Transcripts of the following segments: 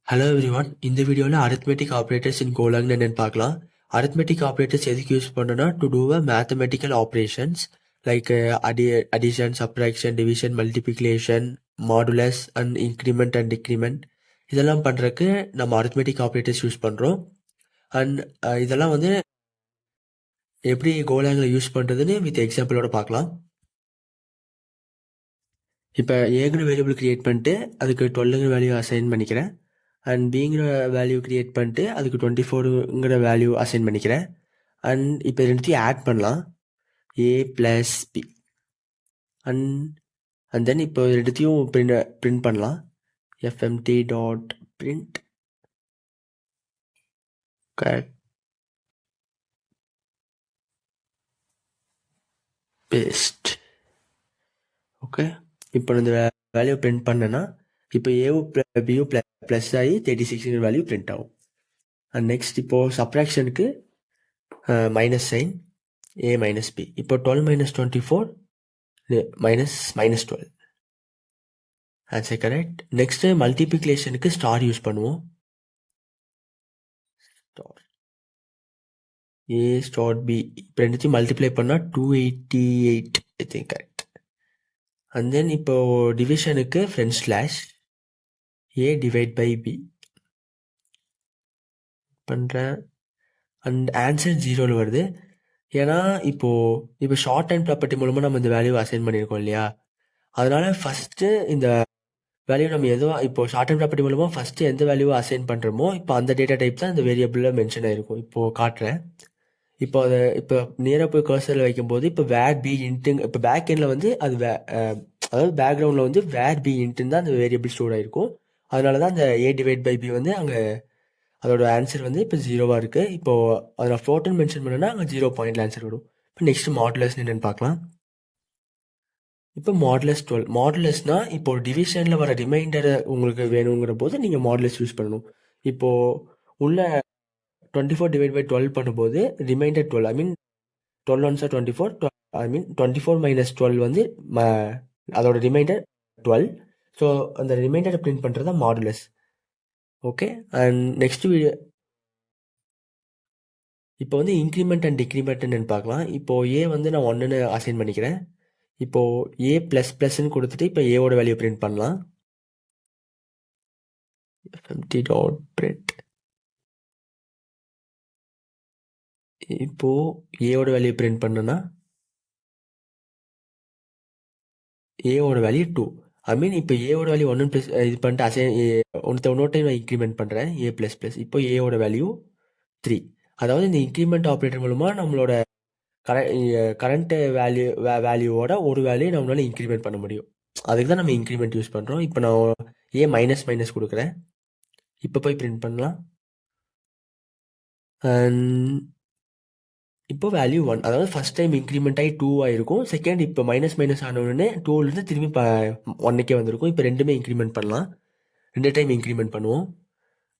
Hello everyone, இந்த வீடியோவில் arithmetic operators இன் கோலாங்னு என்னென்னு பார்க்கலாம். அரித்மெட்டிக் ஆப்ரேட்டர்ஸ் எதுக்கு யூஸ் பண்ணோன்னா to do a mathematical operations like addition, subtraction, division, multiplication, modulus and increment and decrement. இதெல்லாம் பண்ணுறதுக்கு நம்ம அரித்மெட்டிக் ஆப்ரேட்டர்ஸ் யூஸ் பண்ணுறோம். அண்ட் இதெல்லாம் வந்து எப்படி கோலாங்கில் யூஸ் பண்ணுறதுன்னு வித் எக்ஸாம்பிளோட பார்க்கலாம். இப்போ ஏங்கிற வேரியபிள் க்ரியேட் பண்ணிட்டு அதுக்கு 12ங்கிற வேல்யூ அசைன் பண்ணிக்கிறேன். அண்ட் பிங்கிற வேல்யூ க்ரியேட் பண்ணிட்டு அதுக்கு 24ங்கிற வேல்யூ அசைன் பண்ணிக்கிறேன். அண்ட் இப்போ ரெண்டுத்தையும் ஆட் பண்ணலாம், a plus b. And and then இப்போ ரெண்டுத்தையும் பிரிண்ட் பண்ணலாம், FMT dot print paste. Okay, இப்போ இந்த வேல்யூ பிரிண்ட் பண்ணேன்னா இப்போ ஏவும் பியும் ப்ளஸ் ஆகி 36ங்கிற வேல்யூ பிரிண்ட் ஆகும். அண்ட் நெக்ஸ்ட் இப்போது சப்ராக்ஷனுக்கு minus sign, a minus b. இப்போ 12 minus 24 minus -12. Answer correct. Next மல்டிப்ளிகேஷனுக்கு ஸ்டார் யூஸ் பண்ணுவோம். Star a star b. இப்போ ரெண்டுத்தையும் மல்டிப்ளை பண்ணால் 288. I think correct. And then இப்போ டிவிஷனுக்கு front slash a divide by b பண்ணுறேன். அண்ட் ஆன்சர் 0ல் வருது. ஏன்னா இப்போ ஷார்ட் அண்ட் ப்ராப்பர்ட்டி மூலமாக நம்ம இந்த வேல்யூ அசைன் பண்ணியிருக்கோம் இல்லையா, அதனால ஃபஸ்ட்டு இந்த வேல்யூ நம்ம இப்போ ஷார்ட் அண்ட் ப்ராப்பர்ட்டி மூலமாக ஃபஸ்ட்டு எந்த வேல்யூவை அசைன் பண்ணுறோமோ இப்போ அந்த டேட்டா டைப் தான் இந்த வேரியபிளில் மென்ஷன் ஆகிருக்கும். இப்போது காட்டுறேன். இப்போ அதை இப்போ நேராக போய் கர்சரில் வைக்கும்போது இப்போ வேர் பி இன்ட்டுங்க, இப்போ பேக் எண்டில் வந்து அது அதாவது பேக்ரவுண்டில் வந்து வேர் பி இன்ட்டுன்னு தான் அந்த வேரியபிள் ஸ்டோர் ஆகிருக்கும். அதனால தான் அந்த ஏ டிவைட் பை பி வந்து அங்கே அதோட ஆன்சர் வந்து இப்போ 0வாக இருக்குது. இப்போது அதை நான் ஃப்ளோட்டுன்னு மென்ஷன் பண்ணேன்னா அங்கே 0 பாயிண்டில் ஆன்சர் வரும். இப்போ நெக்ஸ்ட் மாடுலஸ் என்னென்னு பார்க்கலாம். இப்போ மாடுலஸ் 12. மாடுலஸ்னால் இப்போ டிவிஷனில் வர ரிமைண்டரை உங்களுக்கு வேணுங்கிற போது நீங்கள் மாடுலஸ் யூஸ் பண்ணணும். இப்போது உள்ள 24 டிவைட் பை 12 பண்ணும்போது ரிமைண்டர் 12, ஐ மீன் 12 ஒன்ஸ் 24, ஐ மீன் 24 மைனஸ் 12 வந்து அதோட ரிமைண்டர் 12. ஸோ அந்த ரிமைண்டரை பிரிண்ட் பண்ணுறது தான் modulus. Okay, and next video இப்போ வந்து இன்க்ரிமெண்ட் அண்ட் டிக்ரிமெண்ட்னு பார்க்கலாம். இப்போது ஏ வந்து நான் 1ன்னு அசைன் பண்ணிக்கிறேன். இப்போது ஏ ப்ளஸ் ப்ளஸ்ன்னு கொடுத்துட்டு இப்போ ஏவோட வேல்யூ பிரிண்ட் பண்ணலாம், எஃப்எம்டி டாட் பிரிண்ட். இப்போது ஏவோட வேல்யூ பிரிண்ட் பண்ணனா ஏவோட வேல்யூ 2. ஐ மீன் இப்போ ஏவோட வேல்யூ 1 ப்ளஸ் இது பண்ணிட்டு இன்னொரு டைம் நான் இன்க்ரிமெண்ட் பண்ணுறேன், ஏ ப்ளஸ் ப்ளஸ். இப்போ ஏவோட வேல்யூ 3. அதாவது இந்த இன்க்ரிமெண்ட் ஆப்ரேட்டர் மூலமாக நம்மளோட கரண்ட் வேல்யூவோட ஒரு வேல்யூ நம்மளால இன்க்ரிமெண்ட் பண்ண முடியும். அதுக்கு தான் நம்ம இன்க்ரிமெண்ட் யூஸ் பண்ணுறோம். இப்போ நான் ஏ மைனஸ் மைனஸ் கொடுக்குறேன். இப்போ போய் பிரிண்ட் பண்ணலாம். அண்ட் இப்போ வேல்யூ 1, அதாவது ஃபஸ்ட் டைம் இன்க்ரிமெண்ட் ஆகி 2 ஆகிருக்கும். செகண்ட் இப்போ மைனஸ் மைனஸ் ஆனவுடனே 2லேருந்து திரும்பி 1க்கே வந்திருக்கும். இப்போ ரெண்டுமே இன்க்ரிமெண்ட் பண்ணலாம். 2 டைம் இன்க்ரிமெண்ட் பண்ணுவோம்.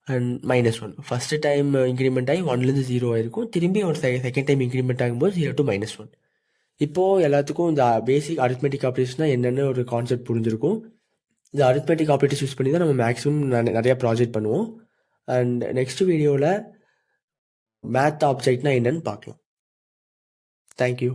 அண்ட் -1 ஃபஸ்ட்டு டைம் இன்க்ரிமெண்ட் ஆகி 1லேருந்து 0 ஆகிருக்கும். திரும்பி ஒரு செகண்ட் டைம் இன்க்ரிமெண்ட் ஆகும்போது 0 to -1. இப்போது எல்லாத்துக்கும் இந்த பேசிக் அரித்மெட்டிக் ஆப்ரேஷன்னா என்னென்னு ஒரு கான்செப்ட் புரிஞ்சிருக்கும். இந்த அரித்மெட்டிக் ஆப்ரேட்டர்ஸ் யூஸ் பண்ணி தான் நம்ம மேக்ஸிமம் நிறையா ப்ராஜெக்ட் பண்ணுவோம். அண்ட் நெக்ஸ்ட் வீடியோவில் மேத் ஆப்ஜெக்ட்னா என்னன்னு பார்க்கலாம். Thank you.